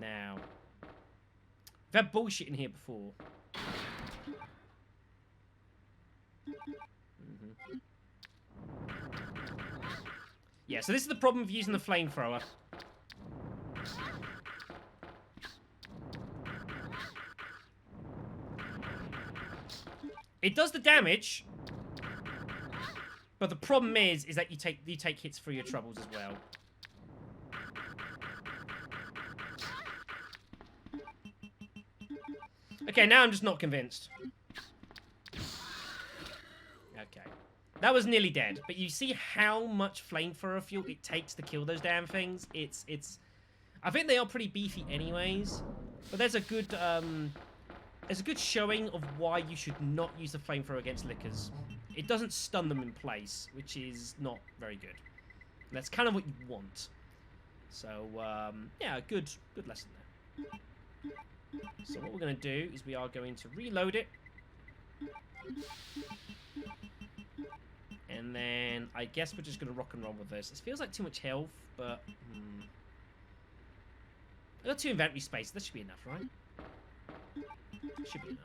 Now, we've had bullshit in here before. Yeah, so this is the problem of using the flamethrower. It does the damage, but the problem is that you take hits for your troubles as well. Okay, now I'm just not convinced. Okay. That was nearly dead, but you see how much flamethrower fuel it takes to kill those damn things? It's... I think they are pretty beefy anyways, but there's a good showing of why you should not use the flamethrower against lickers. It doesn't stun them in place, which is not very good. And that's kind of what you want. So, yeah, good lesson there. So what we're going to do is we are going to reload it. And then I guess we're just going to rock and roll with this. It feels like too much health, but... I got 2 inventory space. That should be enough, right? Should be enough.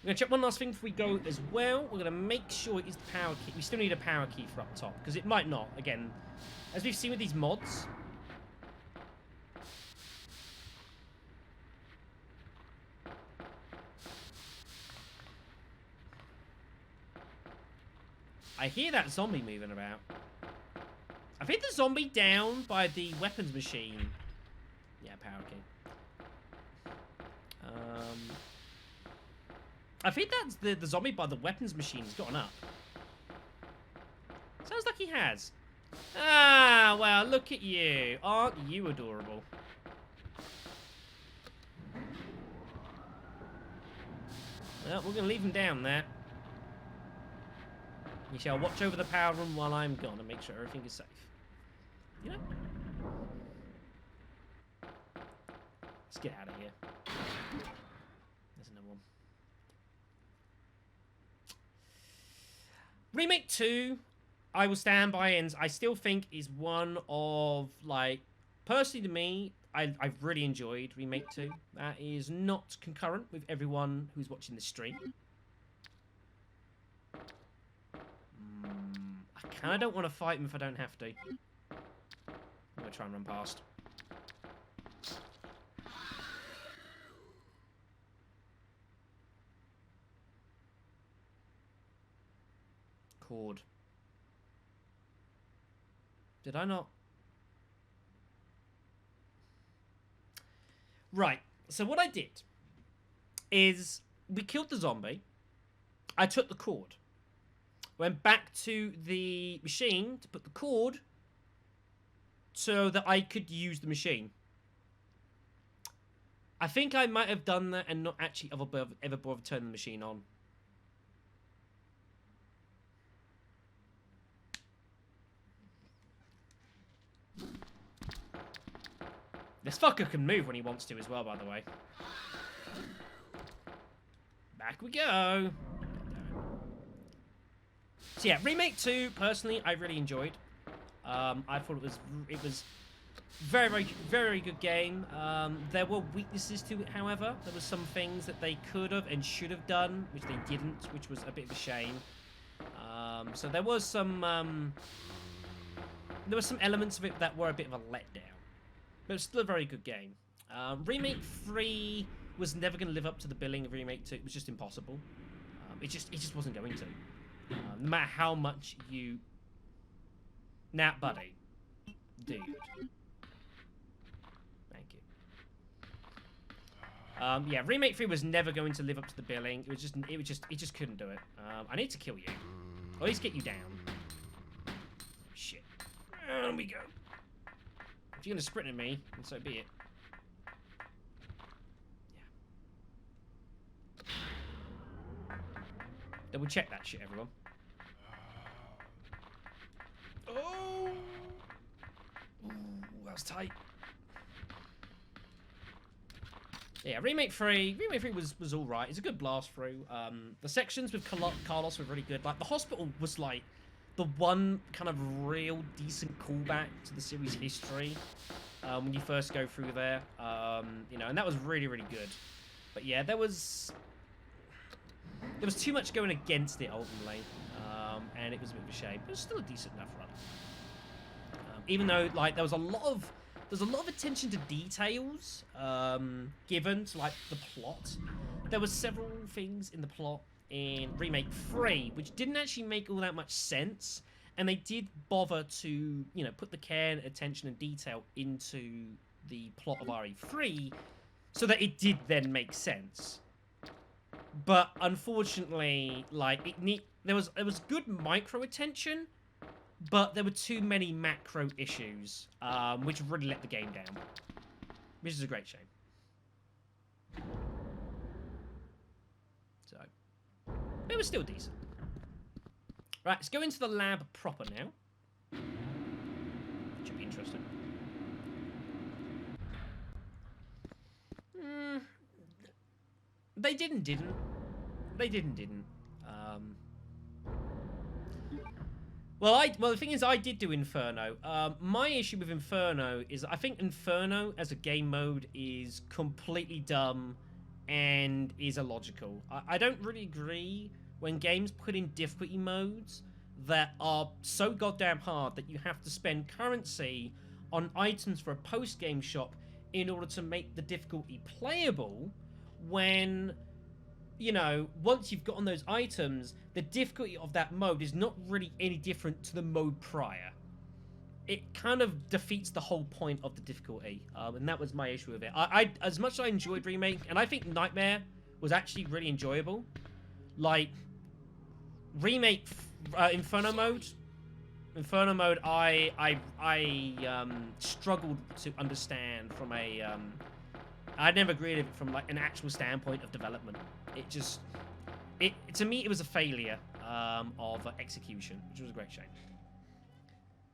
We're going to check one last thing before we go as well. We're going to make sure it is the power key. We still need a power key for up top, because it might not. Again, as we've seen with these mods... I hear that zombie moving about. I think the zombie down by the weapons machine. Yeah, power key. I think that's the zombie by the weapons machine has gotten up. Sounds like he has. Ah, well, look at you. Aren't you adorable? Well, we're going to leave him down there. You shall watch over the power room while I'm gone and make sure everything is safe. You know? Let's get out of here. There's another one. Remake 2, I will stand by, and I still think is one of, like, personally to me, I've really enjoyed Remake 2. That is not concurrent with everyone who's watching the stream. I kind of don't want to fight him if I don't have to. I'm going to try and run past. Cord. Did I not? Right. So what I did is we killed the zombie. I took the cord. Went back to the machine to put the cord so that I could use the machine. I think I might have done that and not actually ever bothered turning the machine on. This fucker can move when he wants to as well, by the way. Back we go. So yeah, Remake 2, personally, I really enjoyed. I thought it was very, very, very good game. There were weaknesses to it, however. There were some things that they could have and should have done, which they didn't, which was a bit of a shame. So there was some elements of it that were a bit of a letdown. But it was still a very good game. Remake 3 was never going to live up to the billing of Remake 2. It was just impossible. It just wasn't going to. No matter how much you... Now, buddy. Dude. Thank you. Yeah, Remake 3 was never going to live up to the billing. It just couldn't do it. I need to kill you. Or at least get you down. Oh, shit. There we go. If you're gonna sprint at me, then so be it. Yeah. Double check that shit, everyone. Oh! Ooh, that was tight. Yeah, Remake 3 was alright. It's a good blast through. The sections with Carlos were really good. Like, the hospital was like... the one kind of real decent callback to the series history when you first go through there. You know, and that was really, really good. But yeah, there was too much going against it ultimately, and it was a bit of a shame. But it was still a decent enough run. Even though like there was a lot of attention to details given to like the plot. There were several things in the plot in Remake 3 which didn't actually make all that much sense, and they did bother to, you know, put the care and attention and detail into the plot of RE3 so that it did then make sense. But unfortunately, like there was good micro attention, but there were too many macro issues, which really let the game down, which is a great shame. So, but it was still decent. Right, let's go into the lab proper now. Should be interesting. They didn't. They didn't. Well, the thing is, I did do Inferno. My issue with Inferno is I think Inferno as a game mode is completely dumb and is illogical. I don't really agree when games put in difficulty modes that are so goddamn hard that you have to spend currency on items for a post-game shop in order to make the difficulty playable, when, you know, once you've gotten those items, the difficulty of that mode is not really any different to the mode prior. It kind of defeats the whole point of the difficulty, and that was my issue with it. I as much as I enjoyed Remake, and I think Nightmare was actually really enjoyable, like, Remake, Inferno mode, I struggled to understand from a, I never agreed with it from like an actual standpoint of development. It just, to me, it was a failure of execution, which was a great shame.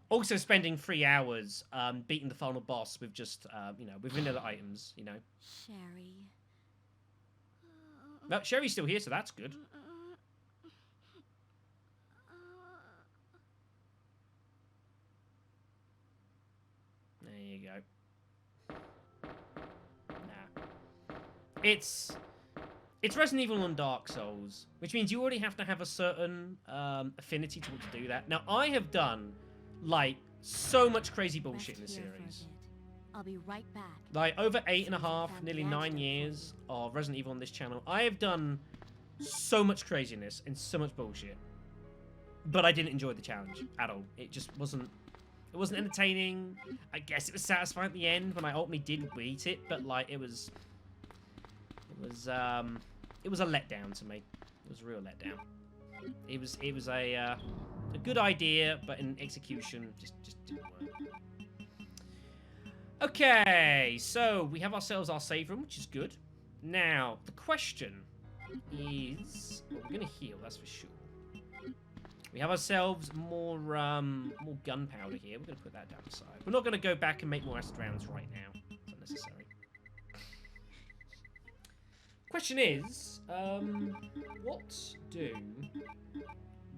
Also, spending 3 hours beating the final boss with just, you know, with vanilla items, you know. Sherry. No, Sherry's still here, so that's good. There you go. Nah. It's Resident Evil and Dark Souls, which means you already have to have a certain affinity to want to do that. Now, I have done, like, so much crazy bullshit in the series. I'll be right back. Like, over 8.5, nearly 9 years of Resident Evil on this channel, I have done so much craziness and so much bullshit. But I didn't enjoy the challenge at all. It just wasn't... It wasn't entertaining. I guess it was satisfying at the end when I ultimately did beat it, but, like, it was a letdown to me. It was a real letdown. It was a good idea, but in execution, just didn't work. Okay, so we have ourselves our save room, which is good. Now, the question is, well, we're gonna heal, that's for sure. We have ourselves more gunpowder here. We're gonna put that down the side. We're not gonna go back and make more acid rounds right now. It's unnecessary. Question is, what do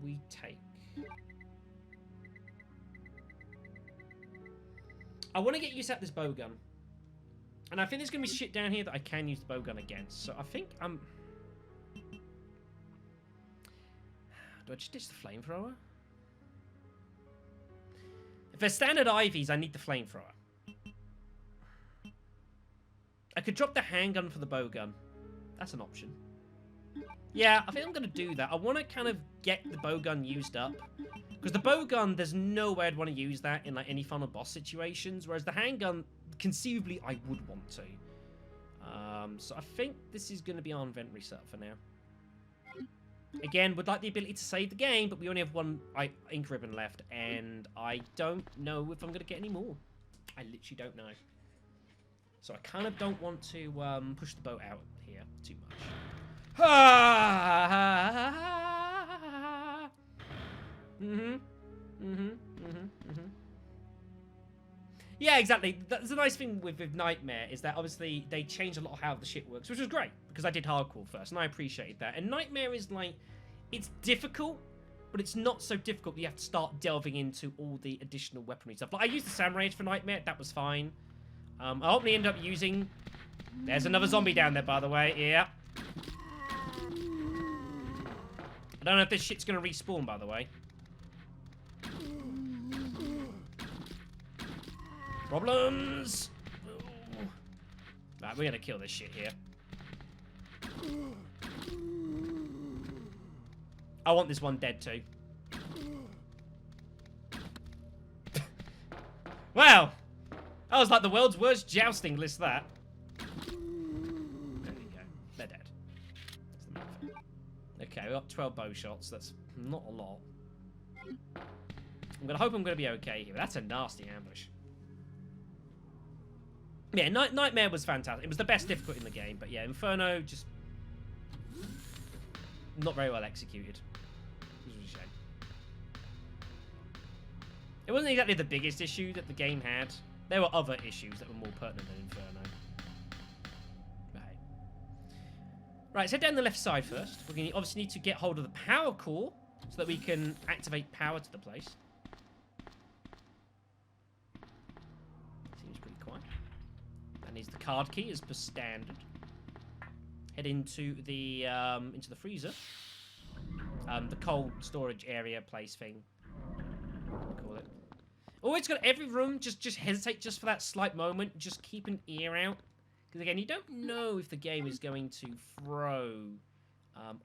we take? I want to get used to this bow gun. And I think there's going to be shit down here that I can use the bow gun against. So I think I'm... Do I just ditch the flamethrower? If they're standard IVs, I need the flamethrower. I could drop the handgun for the bow gun. That's an option. Yeah, I think I'm going to do that. I want to kind of get the bow gun used up. Because the bow gun, there's no way I'd want to use that in like any final boss situations. Whereas the handgun, conceivably, I would want to. So I think this is going to be our inventory setup for now. Again, would like the ability to save the game, but we only have one ink ribbon left. And I don't know if I'm going to get any more. I literally don't know. So I kind of don't want to push the boat out here too much. Yeah, exactly. That's the nice thing with Nightmare, is that obviously they changed a lot of how the shit works, which was great, because I did hardcore first, and I appreciated that. And Nightmare is like, it's difficult, but it's not so difficult. You have to start delving into all the additional weaponry stuff. Like, I used the Samurai for Nightmare. That was fine. I ultimately end up using... There's another zombie down there, by the way. Yeah. I don't know if this shit's going to respawn, by the way. Problems! Ooh. Right, we're going to kill this shit here. I want this one dead too. Wow! That was like the world's worst jousting list, that. There we go. They're dead. That's the main thing. Okay, we got 12 bow shots. That's not a lot. I'm gonna hope I'm gonna be okay here. But that's a nasty ambush. Yeah, Nightmare was fantastic. It was the best difficult in the game, but yeah, Inferno just not very well executed. It was a shame. It wasn't exactly the biggest issue that the game had. There were other issues that were more pertinent than Inferno. Right. Right, let's head down the left side first. We're going to obviously need to get hold of the power core so that we can activate power to the place. Seems pretty quiet. That needs the card key as per standard. Head into the freezer. The cold storage area place thing. Call it. Always got every room. Just hesitate just for that slight moment. Just keep an ear out, because again, you don't know if the game is going to throw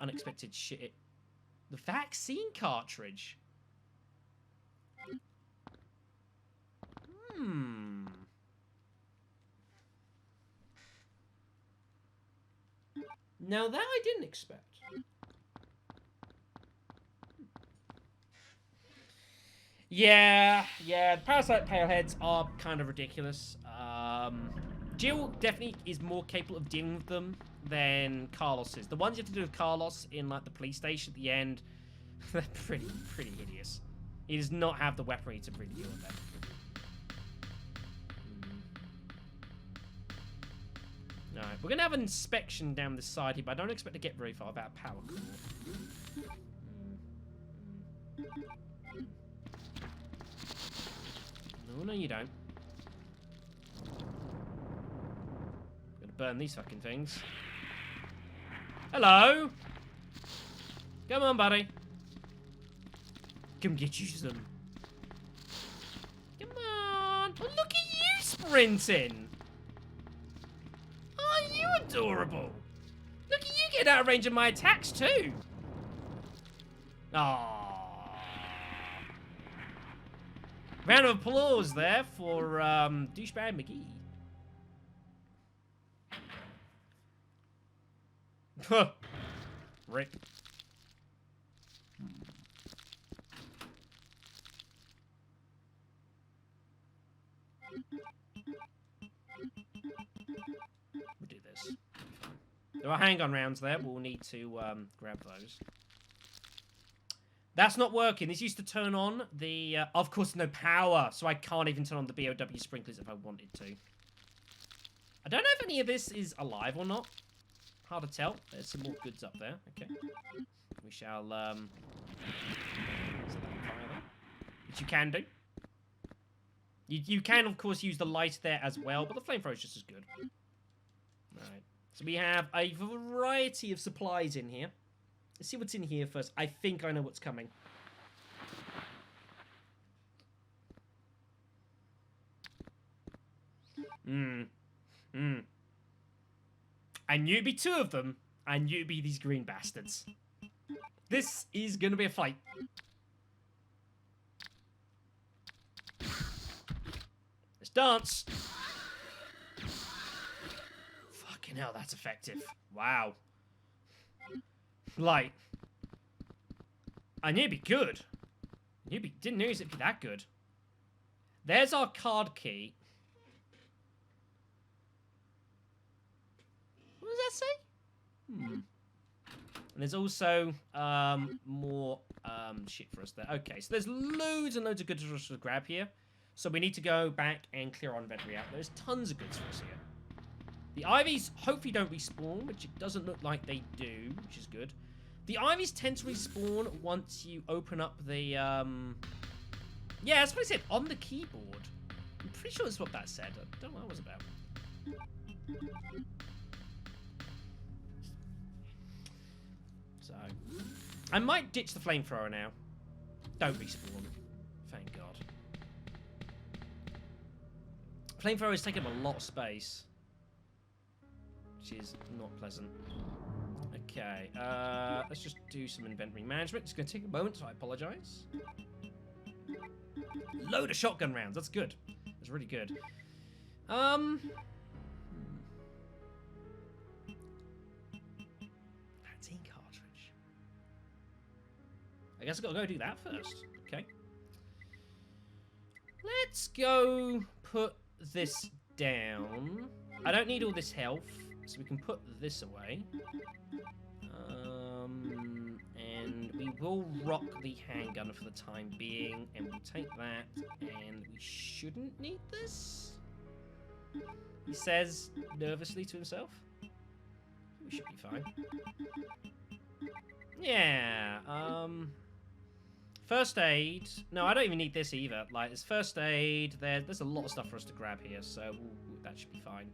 unexpected shit. The vaccine cartridge. Now that I didn't expect. Yeah, the Parasite Paleheads are kind of ridiculous. Jill definitely is more capable of dealing with them than Carlos is. The ones you have to do with Carlos in like the police station at the end, they're pretty hideous. He does not have the weaponry to really deal with them. Alright, we're gonna have an inspection down this side here, but I don't expect to get very far without power core. No, you don't. I'm gonna burn these fucking things. Hello! Come on, buddy. Come get you some. Come on! Oh, look at you sprinting! Oh, you adorable! Look at you get out of range of my attacks, too! Aww. Round of applause there for Douchebag McGee. Rip. We'll do this. There are handgun rounds there. We'll need to grab those. That's not working. This used to turn on the... of course, no power, so I can't even turn on the BOW sprinklers if I wanted to. I don't know if any of this is alive or not. Hard to tell. There's some more goods up there. Okay. We shall... which you can do. You can, of course, use the light there as well, but the flamethrower is just as good. Alright. So we have a variety of supplies in here. Let's see what's in here first. I think I know what's coming. I knew it'd be two of them. I knew it'd be these green bastards. This is gonna be a fight. Let's dance. Fucking hell, that's effective. Wow. Like, I knew it'd be good. Didn't know it'd be that good. There's our card key. What does that say? And there's also more shit for us there. Okay, so there's loads and loads of goods for us to grab here. So we need to go back and clear our inventory out. There's tons of goods for us here. The IVs hopefully don't respawn, which it doesn't look like they do, which is good. The ivies tend to respawn once you open up the, Yeah, that's what it said, on the keyboard. I'm pretty sure that's what that said. I don't know what it was about. So, I might ditch the flamethrower now. Don't respawn. Thank God. Flamethrower is taking up a lot of space, which is not pleasant. Okay, let's just do some inventory management. It's going to take a moment, so I apologize. Load of shotgun rounds. That's good. That's really good. Magazine cartridge. I guess I've got to go do that first. Okay. Let's go put this down. I don't need all this health, so we can put this away. And we will rock the handgun for the time being, and we'll take that, and we shouldn't need this? He says nervously to himself. We should be fine. Yeah, first aid. No, I don't even need this either. Like, there's first aid. There's a lot of stuff for us to grab here, so that should be fine.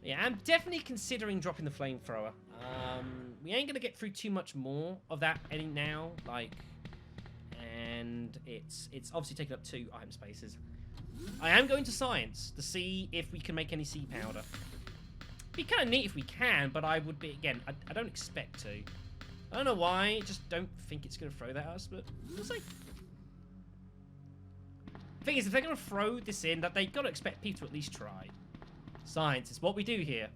Yeah, I'm definitely considering dropping the flamethrower. We ain't gonna get through too much more of that now, like, and it's obviously taking up 2 item spaces. I am going to science to see if we can make any sea powder. Be kind of neat if we can, but I would be, again, I don't expect to. I don't know why, I just don't think it's gonna throw that at us, but we'll see. The thing is, if they're gonna throw this in, that they gotta expect people to at least try. Science is what we do here.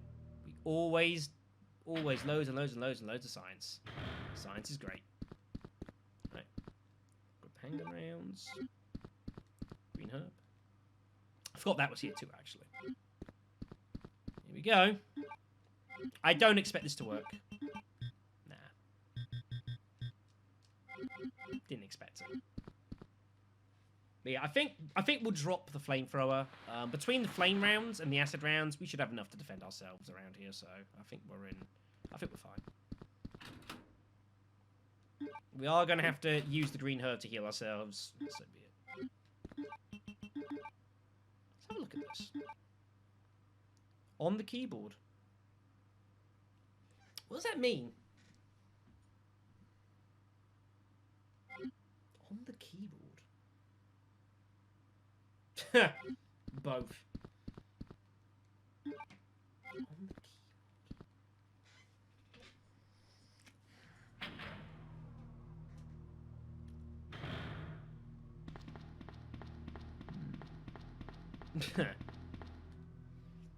We always loads and loads and loads and loads of science. Science is great. Right. Good handgun rounds. Green herb. I forgot that was here too, actually. Here we go. I don't expect this to work. Nah. Didn't expect it. But yeah, I think we'll drop the flamethrower. Between the flame rounds and the acid rounds, we should have enough to defend ourselves around here. So I think we're fine. We are going to have to use the green herb to heal ourselves. So be it. Let's have a look at this. On the keyboard. What does that mean? On the keyboard. Both. On the keyboard.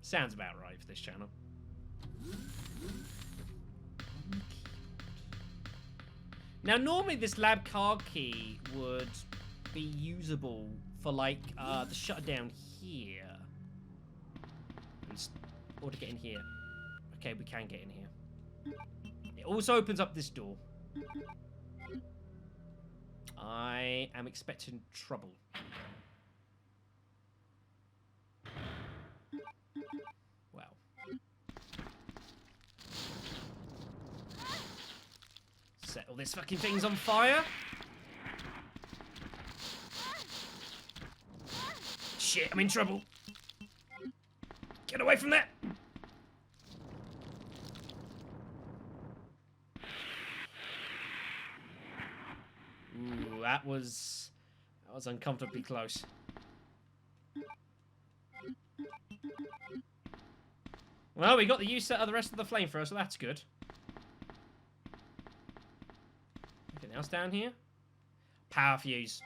Sounds about right for this channel. Now, normally this lab card key would be usable for, like, the shutdown here. Or to get in here. Okay, we can get in here. It also opens up this door. I am expecting trouble. Well. Set all this fucking thing's on fire. Shit, I'm in trouble. Get away from that. Ooh, that was uncomfortably close. Well, we got the use out of the rest of the flamethrower, so that's good. Anything else down here? Power fuse.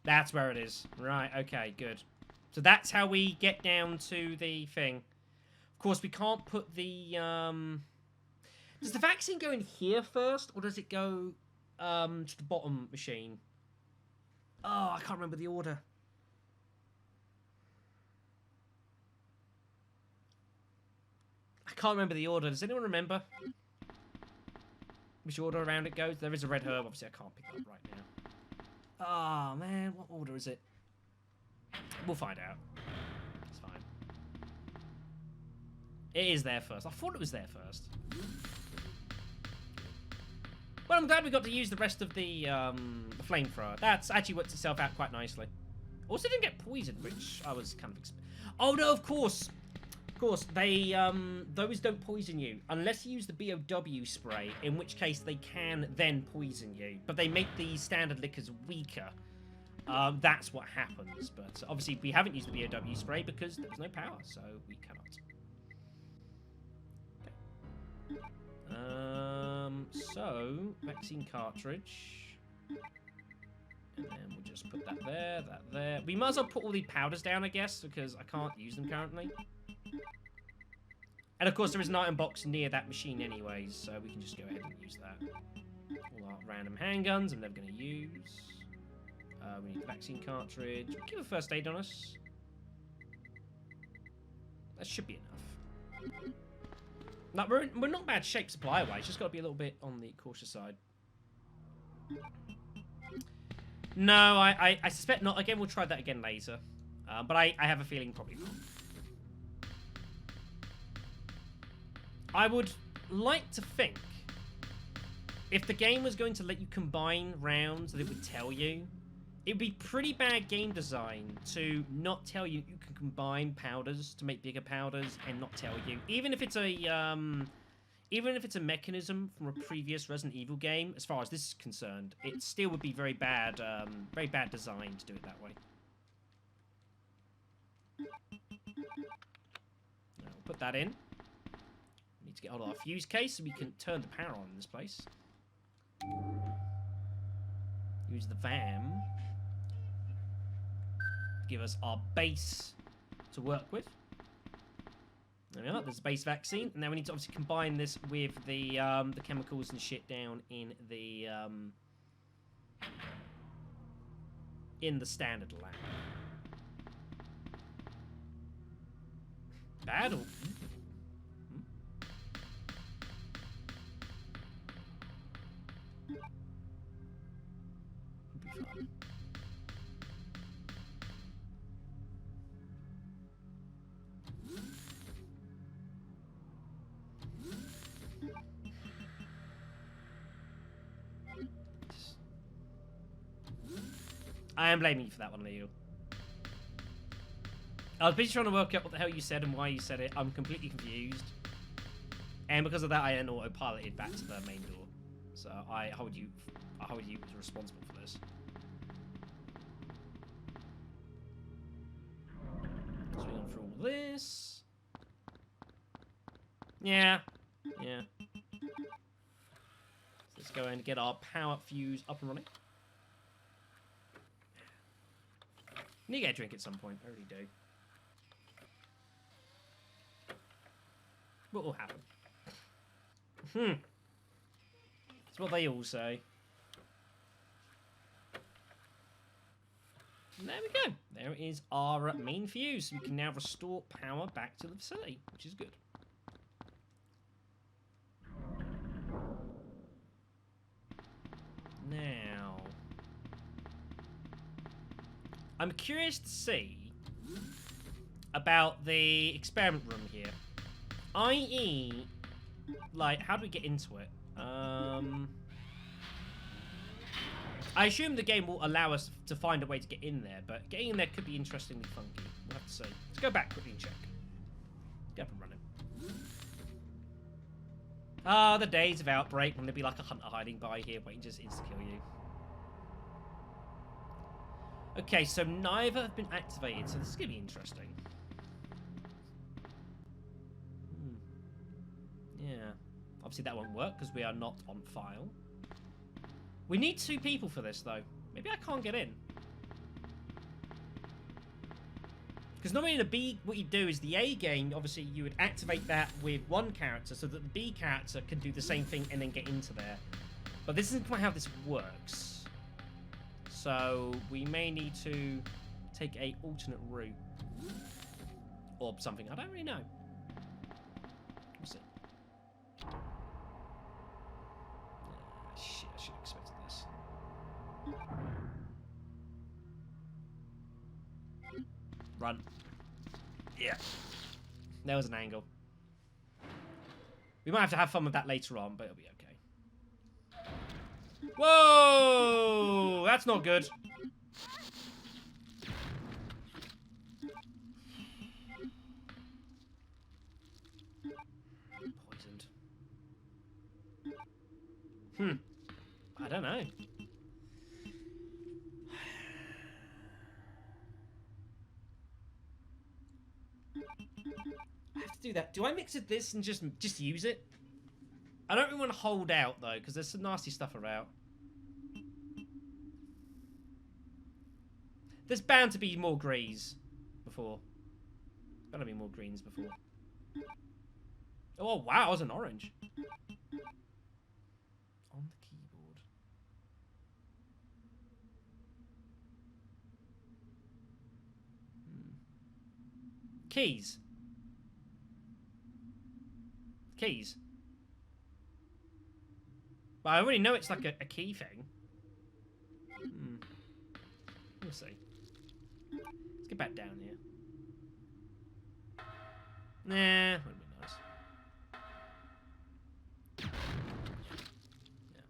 That's where it is. Right, okay, good. So that's how we get down to the thing. Of course, we can't put the... Does the vaccine go in here first, or does it go to the bottom machine? Oh, I can't remember the order. I can't remember the order. Does anyone remember which order around it goes? There is a red herb. Obviously, I can't pick it up right now. Oh, man. What order is it? We'll find out. It's fine. It is there first. I thought it was there first. Well, I'm glad we got to use the rest of the flamethrower. That's actually worked itself out quite nicely. Also didn't get poisoned, which I was kind of... Oh, no, of course. Of course, they, those don't poison you. Unless you use the BOW spray, in which case they can then poison you. But they make the standard liquors weaker. That's what happens. But obviously, we haven't used the BOW spray because there's no power, so we cannot. So, vaccine cartridge. And then we'll just put that there, that there. We might as well put all the powders down, I guess, because I can't use them currently. And of course, there is an item box near that machine anyways, so we can just go ahead and use that. All our random handguns I'm never going to use. We need the vaccine cartridge. We'll keep a first aid on us. That should be enough. No, we're not bad shape supply-wise. Just got to be a little bit on the cautious side. No, I suspect not. Again, we'll try that again later. But I have a feeling probably not. I would like to think if the game was going to let you combine rounds that it would tell you, it would be pretty bad game design to not tell you you can combine powders to make bigger powders and not tell you. Even if it's a mechanism from a previous Resident Evil game, as far as this is concerned, it still would be very bad design to do it that way. Now, we'll put that in. We need to get hold of our fuse case so we can turn the power on in this place. Use the VAM. Give us our base to work with. There we are, there's a base vaccine. And now we need to obviously combine this with the chemicals and shit down in the standard lab. Bad or... I am blaming you for that one, Leo. I was busy trying to work out what the hell you said and why you said it. I'm completely confused. And because of that, I then auto-piloted back to the main door. So I hold you responsible for this. So we're going through all this. Yeah. Yeah. Let's go in and get our power fuse up and running. I need to get a drink at some point. I already do. What will happen? That's what they all say. And there we go. There is our main fuse. We can now restore power back to the facility, which is good. Now, I'm curious to see about the experiment room here. I.e., like, how do we get into it? I assume the game will allow us to find a way to get in there, but getting in there could be interestingly funky. We'll have to see. Let's go back quickly and check. Get up and running. Ah, the days of Outbreak when there'd be like a hunter hiding by here waiting to just insta-kill you. Okay, so neither have been activated, so this is going to be interesting. Yeah. Obviously that won't work because we are not on file. We need 2 people for this, though. Maybe I can't get in. Because normally in a B, what you do is the A game, obviously you would activate that with one character so that the B character can do the same thing and then get into there. But this isn't quite how this works. So we may need to take a alternate route. Or something. I don't really know. We'll see. Shit, I should have expected this. Run. Yeah. There was an angle. We might have to have fun with that later on, but it'll be okay. Whoa! That's not good. Poisoned. I don't know. I have to do that. Do I mix it this and just use it? I don't really want to hold out though, because there's some nasty stuff around. There's bound to be more greens before. Gotta be more greens before. Oh wow, it was an orange. On the keyboard. Keys. Keys. But I already know it's like a key thing. We'll see. Let's get back down here. Nah, would be nice. Yeah.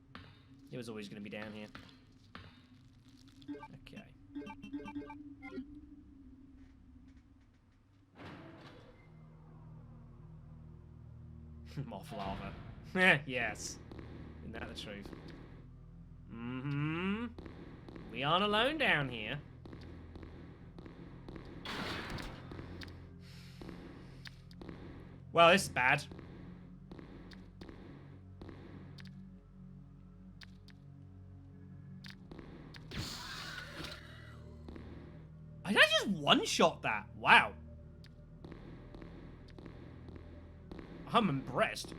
It was always going to be down here. Okay. Moth lava. Yes. Isn't that the truth? Mm-hmm. We aren't alone down here. Well, this is bad. I just one-shot that. Wow. I'm impressed.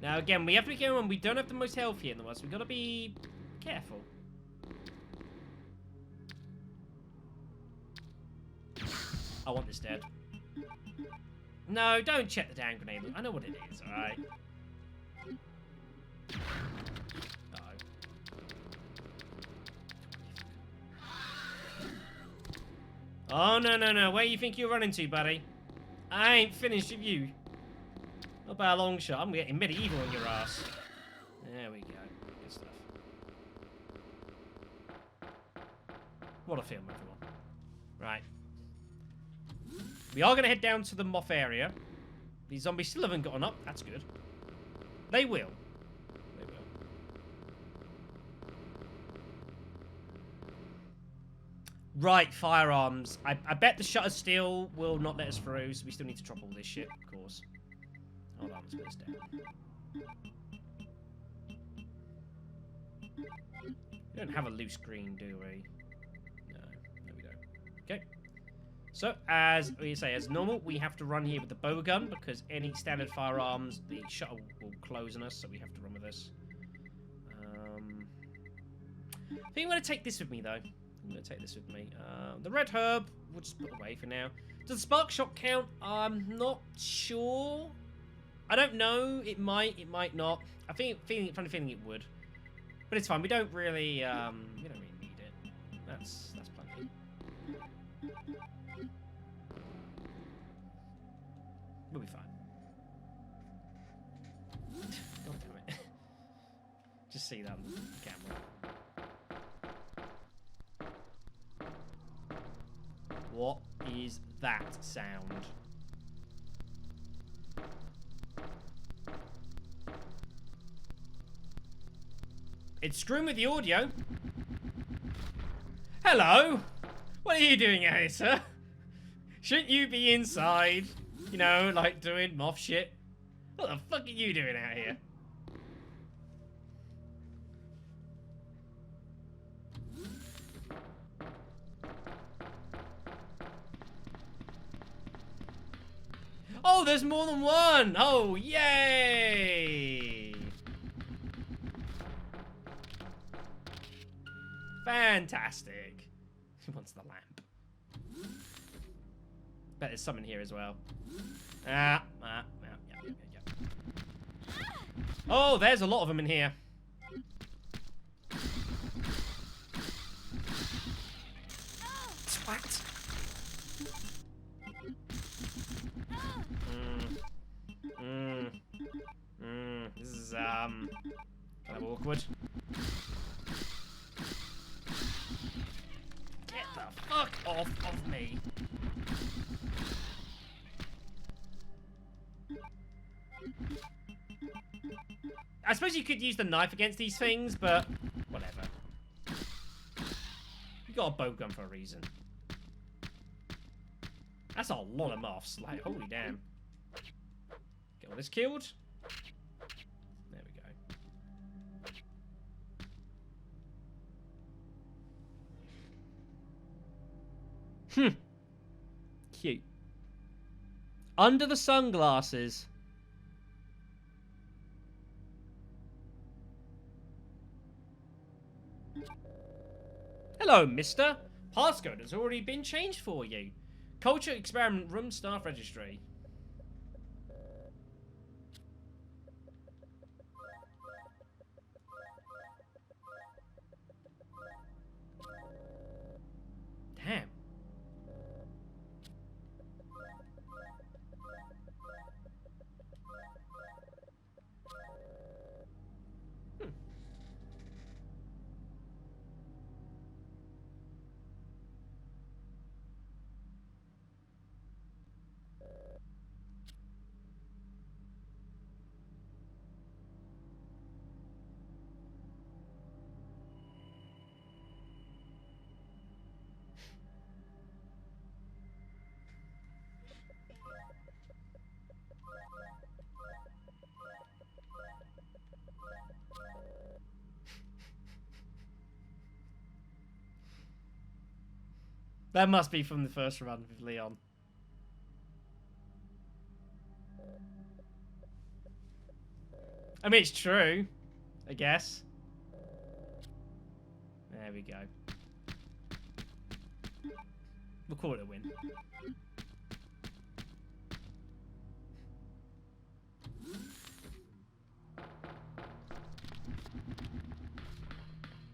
Now again, we have to be careful when we don't have the most health here in the world, so we've got to be careful. I want this dead. No, don't check the damn grenade. I know what it is, alright? Oh, no, no, no. Where you think you're running to, buddy? I ain't finished with you. Not by a long shot. I'm getting medieval on your ass. There we go. Good stuff. What a film, everyone. Right. We are going to head down to the moth area. These zombies still haven't gotten up. That's good. They will. They will. Right, firearms. I bet the shutter steel will not let us through, so we still need to drop all this shit, of course. Hold on, let's put this down. We don't have a loose green, do we? No. There we go. Okay. So, as we say, as normal, we have to run here with the bow gun, because any standard firearms, the shutter will close on us, so we have to run with this. I think I'm going to take this with me, though. I'm going to take this with me. The red herb, we'll just put away for now. Does the spark shot count? I'm not sure. I don't know. It might not. I think, funny feeling it would. But it's fine. We don't really need it. That's plenty. We'll be fine. God damn it. Just see that on the camera. What is that sound? It's screwing with the audio. Hello? What are you doing out here, sir? Shouldn't you be inside? You know, like doing moth shit? What the fuck are you doing out here? Oh, there's more than one! Oh, yay! Fantastic. Who wants the lamp? Bet there's some in here as well. Yeah. Oh, there's a lot of them in here. Twat. Kind of awkward. Get the fuck off of me. I suppose you could use the knife against these things, but whatever. You got a bow gun for a reason. That's a lot of moths. Like, holy damn. Get all this killed. There we go. Cute. Under the sunglasses. Hello, mister. Passcode has already been changed for you. Culture Experiment Room Staff Registry. Damn. That must be from the first run with Leon. I mean, it's true, I guess. There we go. We'll call it a win.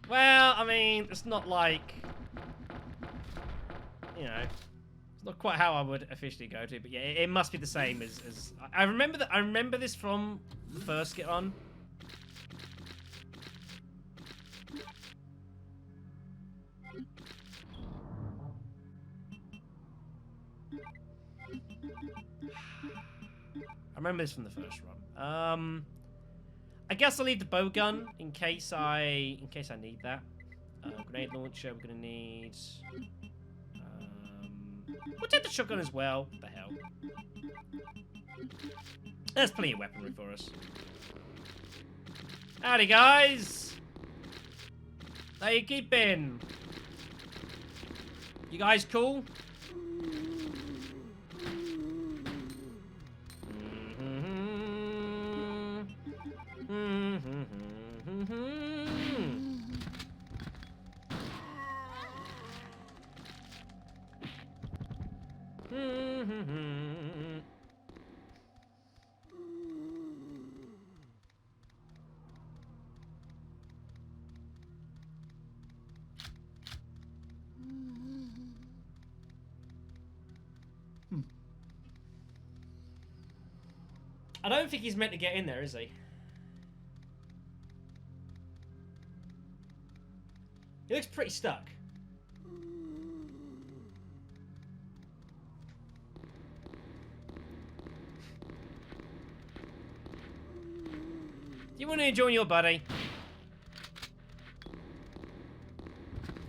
Well, I mean, it's not like... You know, it's not quite how I would officially go to, but yeah, it must be the same as I remember that. I remember this from the first Get On. I remember this from the first run. I guess I'll leave the bow gun in case I need that. Grenade launcher. We're gonna need. We'll take the shotgun as well. What the hell? There's plenty of weaponry for us. Howdy, guys! How you keeping? You guys cool? I don't think he's meant to get in there, is he? He looks pretty stuck. Do you want to join your buddy?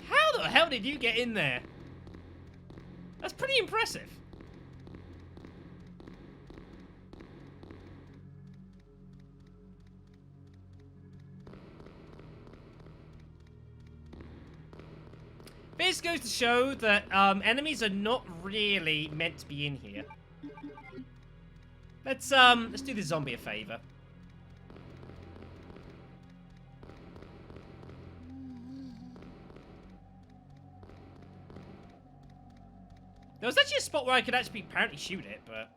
How the hell did you get in there? That's pretty impressive. This goes to show that enemies are not really meant to be in here. Let's do the zombie a favor. There was actually a spot where I could actually apparently shoot it, but...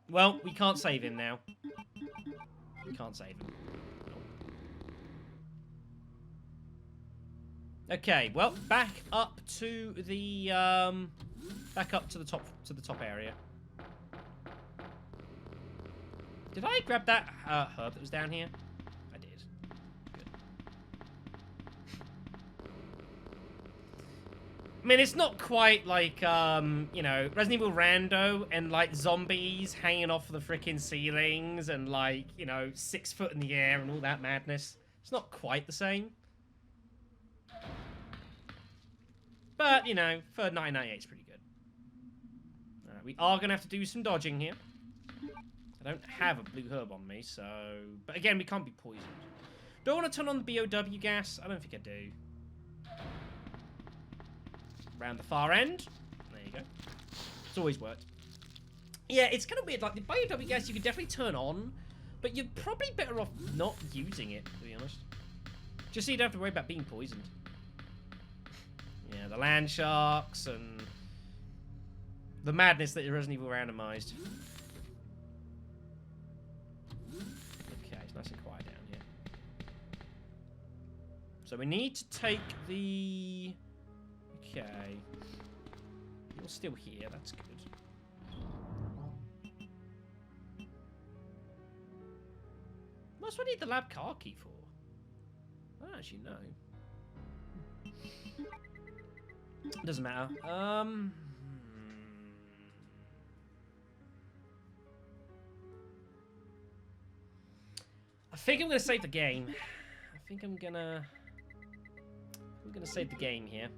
Well, we can't save him now. We can't save him. Okay, well, back up to the top area. Did I grab that herb that was down here? I did. Good. I mean, it's not quite like, you know, Resident Evil Rando and, like, zombies hanging off the freaking ceilings and, like, you know, 6 foot in the air and all that madness. It's not quite the same. But, you know, for 1998, it's pretty good. Alright, we are going to have to do some dodging here. I don't have a blue herb on me, so... But again, we can't be poisoned. Do I want to turn on the BOW gas? I don't think I do. Around the far end. There you go. It's always worked. Yeah, it's kind of weird. Like, the BOW gas you can definitely turn on, but you're probably better off not using it, to be honest. Just so you don't have to worry about being poisoned. Yeah, the land sharks and... the madness that is Resident Evil randomized. Okay, it's nice and quiet down here. So we need to take the... Okay. You're still here, that's good. What's what I need the lab car key for? I don't actually know. Doesn't matter. I think I'm gonna save the game. I think I'm gonna save the game here.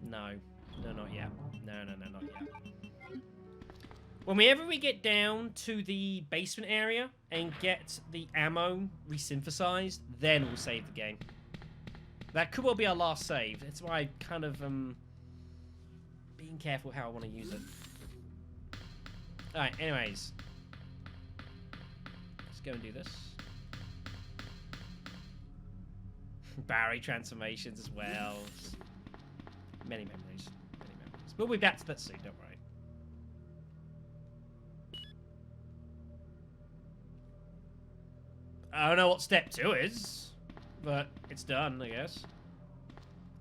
No, not yet. No, not yet. Whenever we get down to the basement area and get the ammo resynthesized, then we'll save the game. That could well be our last save. That's why I kind of being careful how I want to use it. Alright, anyways. Let's go and do this. Barry transformations as well. Many memories. Many memories. We'll be back to that soon, don't worry. I don't know what step 2 is, but it's done, I guess.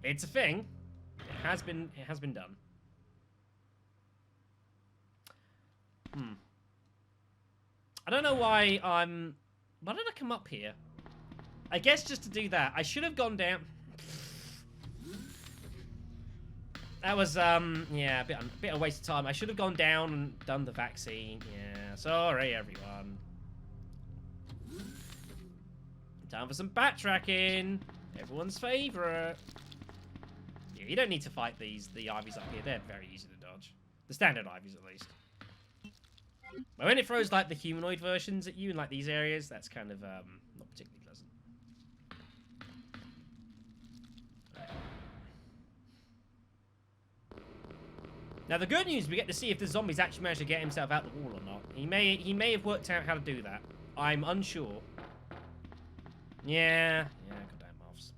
It's a thing. It has been done. I don't know why I'm... Why did I come up here? I guess just to do that. I should have gone down... That was, yeah, a bit of a waste of time. I should have gone down and done the vaccine. Yeah, sorry, everyone. Time for some backtracking. Everyone's favourite. Yeah, you don't need to fight the Ivies up here. They're very easy to dodge. The standard Ivies, at least. But when it throws, like, the humanoid versions at you in, like, these areas, that's kind of, not particularly pleasant. Now, the good news, we get to see if the zombies actually managed to get himself out the wall or not. He may have worked out how to do that. I'm unsure. Yeah, goddamn moths.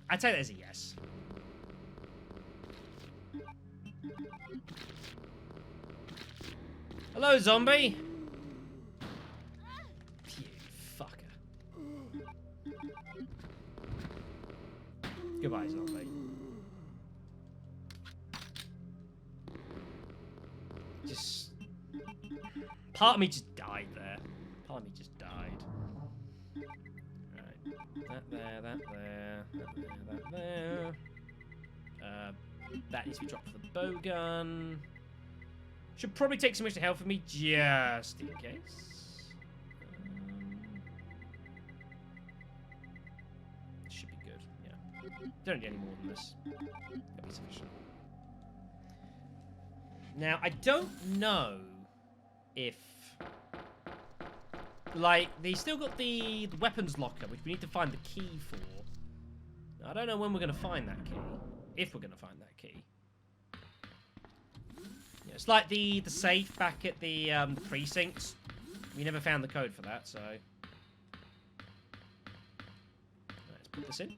I'd say there's a yes. Hello, zombie. You fucker. Goodbye, zombie. Just... Part of me just died there. Part of me just died. Right. That there, that there, that there, that there. That needs to be dropped for the bow gun. Should probably take some extra health for me just in case. Should be good, yeah. Don't need any more than this. That'll be sufficient. Now, I don't know if... Like, they still got the weapons locker, which we need to find the key for. Now, I don't know when we're going to find that key. If we're going to find that key. Yeah, it's like the safe back at the precincts. We never found the code for that, so... Let's put this in.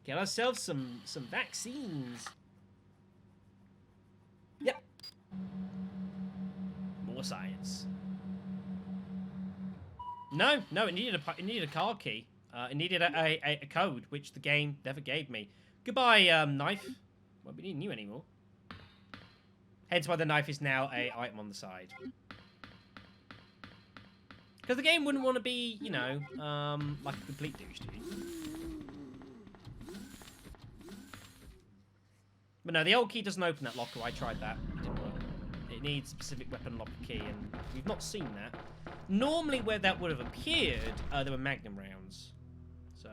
Get ourselves some vaccines. Yep. More science. No, it needed a car key. It needed a code, which the game never gave me. Goodbye, knife. Won't be needing you anymore. Hence why the knife is now a item on the side. Because the game wouldn't want to be, you know, like a complete douche to you. But no, the old key doesn't open that locker. I tried that. It didn't work. It needs a specific weapon locker key, and we've not seen that. Normally, where that would have appeared, there were magnum rounds. So,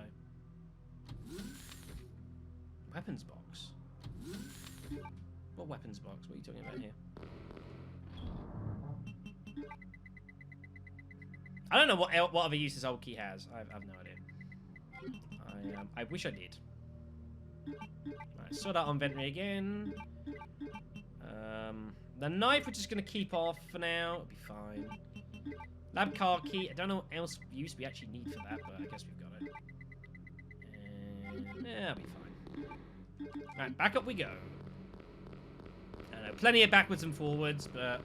weapons box. What weapons box? What are you talking about here? I don't know what other uses old key has. I've no idea. I wish I did. Right, sort out inventory again. The knife we're just gonna keep off for now. It'll be fine. Lab car key. I don't know what else use we actually need for that, but I guess we've got it. And yeah, it'll be fine. Right, back up we go. I know, plenty of backwards and forwards, but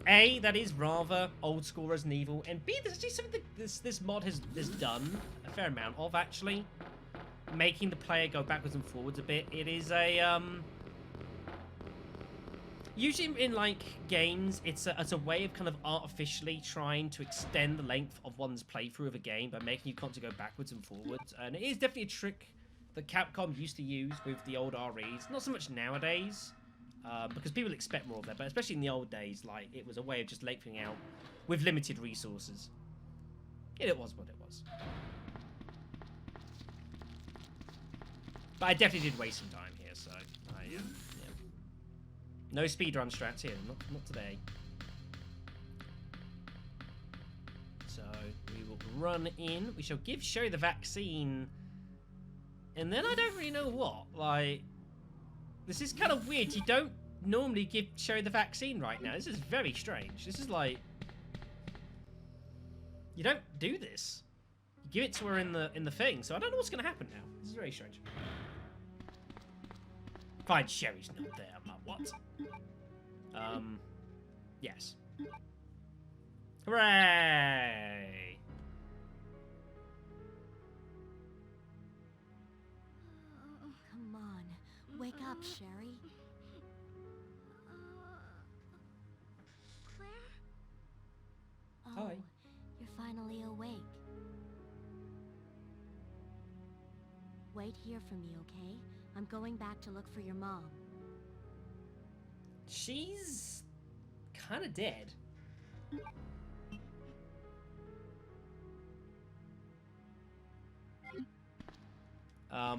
A, that is rather old school Resident Evil, and B, there's actually something that this mod has done a fair amount of, actually. Making the player go backwards and forwards a bit. It is a, usually in, like, games, it's a way of kind of artificially trying to extend the length of one's playthrough of a game by making you constantly go backwards and forwards, and it is definitely a trick that Capcom used to use with the old REs. Not so much nowadays. Because people expect more of that, but especially in the old days, like, it was a way of just lengthening out with limited resources. It was what it was. But I definitely did waste some time here, so yeah. No speedrun strats here, not today. So we will run in. We shall give Sherry the vaccine, and then I don't really know what. Like, this is kind of weird. You don't normally give Sherry the vaccine right now. This is very strange. This is like, you don't do this. You give it to her in the thing. So I don't know what's going to happen now. This is very strange. Fine, Sherry's not there. I'm like, what? Yes. Hooray! Come on, wake up, Sherry. Claire? Oh, Hi. you're finally awake. Wait here for me, okay? I'm going back to look for your mom. She's kind of dead. Huh?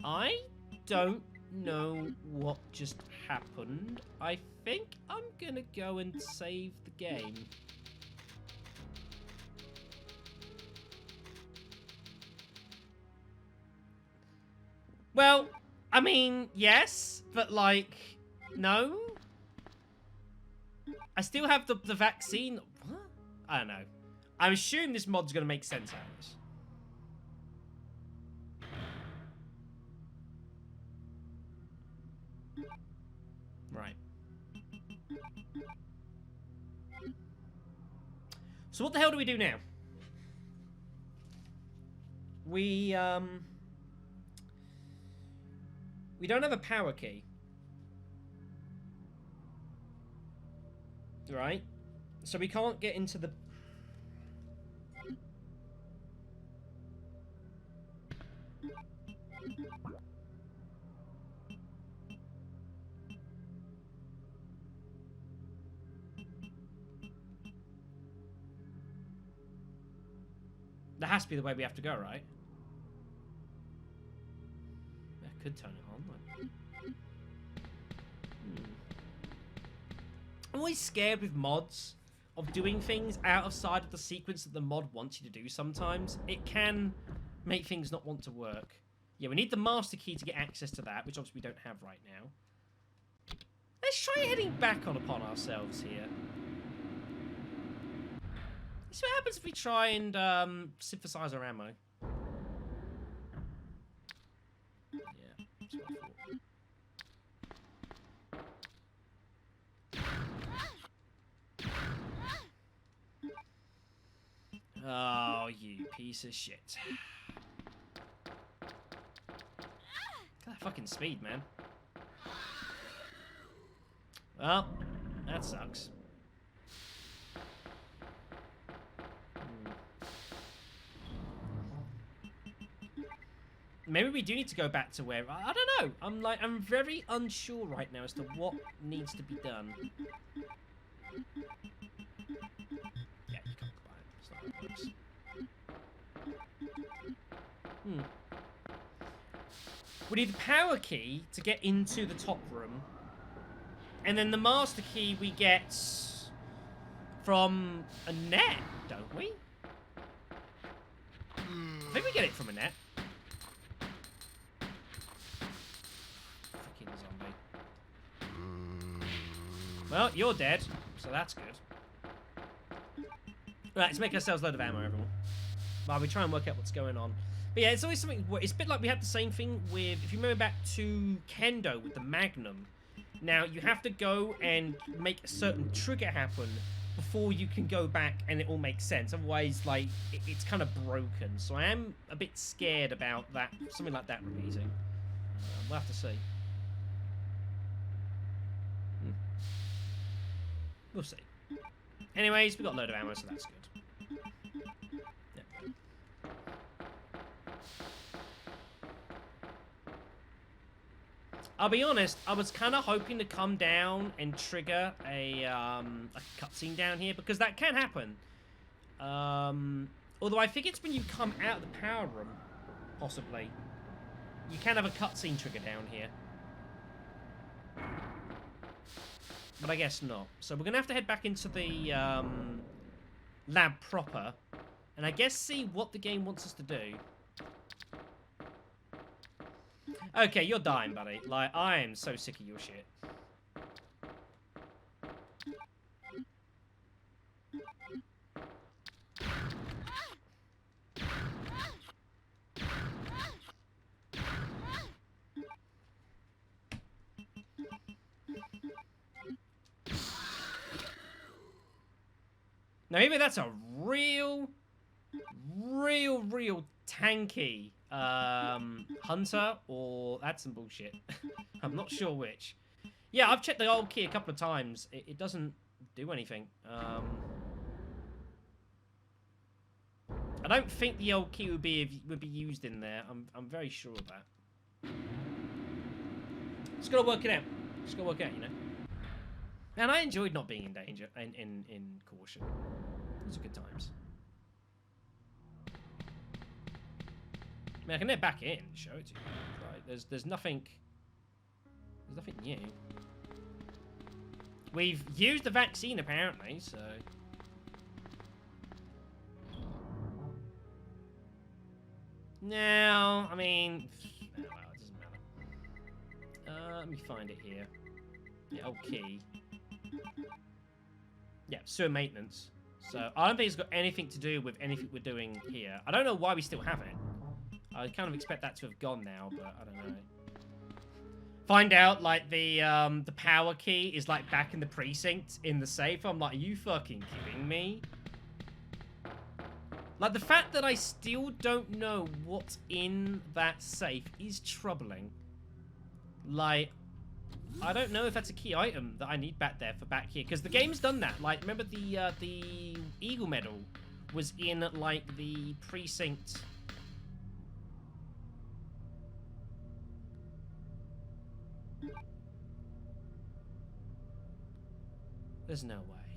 I don't know what just happened. I think I'm gonna go and save the game. Well, I mean, yes, but like, no. I still have the vaccine. What? I don't know. I'm assuming this mod's gonna make sense out of this. Right. So what the hell do we do now? We don't have a power key. Right? So we can't get into the... That has to be the way we have to go, right? I could turn it on. I'm always scared with mods of doing things outside of the sequence that the mod wants you to do sometimes. It can make things not want to work. Yeah, we need the master key to get access to that, which obviously we don't have right now. Let's try heading back upon ourselves here. So what happens if we try and synthesize our ammo? Oh, you piece of shit. Look at that fucking speed, man. Well, that sucks. Maybe we do need to go back to where... I don't know. I'm very unsure right now as to what needs to be done. Yeah, you can't buy it. It's not how it works. We need the power key to get into the top room. And then the master key we get from a net, don't we? I think we get it from a net. Fucking zombie. Well, you're dead, so that's good. Right, let's make ourselves a load of ammo, everyone. While we try and work out what's going on. But yeah, it's always something... It's a bit like we had the same thing with... If you remember back to Kendo with the Magnum. Now, you have to go and make a certain trigger happen before you can go back and it all makes sense. Otherwise, like, it's kind of broken. So I am a bit scared about that, something like that repeating. We'll have to see. We'll see. Anyways, we got a load of ammo, so that's good. Yeah. I'll be honest, I was kind of hoping to come down and trigger a cutscene down here, because that can happen. Although I think it's when you come out of the power room, possibly. You can have a cutscene trigger down here. But I guess not. So we're going to have to head back into the lab proper, and I guess see what the game wants us to do. Okay, you're dying, buddy. Like, I am so sick of your shit. Now, maybe that's a real tanky hunter, or that's some bullshit. I'm not sure which. Yeah, I've checked the old key a couple of times. It doesn't do anything. I don't think the old key would be used in there. I'm very sure of that. Just gotta work it out. Just gotta work it out, you know. And I enjoyed not being in danger in Caution. Those are good times. I mean, I can head back in and show it to you. Right? There's nothing new. We've used the vaccine apparently, so. Now, I mean, oh, well, it doesn't matter. Let me find it here. Yeah, old key. Yeah, sewer maintenance. So I don't think it's got anything to do with anything we're doing here. I don't know why we still have it. I kind of expect that to have gone now, but I don't know. Find out, like, the power key is, like, back in the precinct in the safe. I'm like, are you fucking kidding me? Like, the fact that I still don't know what's in that safe is troubling. Like, I don't know if that's a key item that I need back there for back here. Because the game's done that. Like, remember the Eagle Medal was in, like, the precinct... There's no way.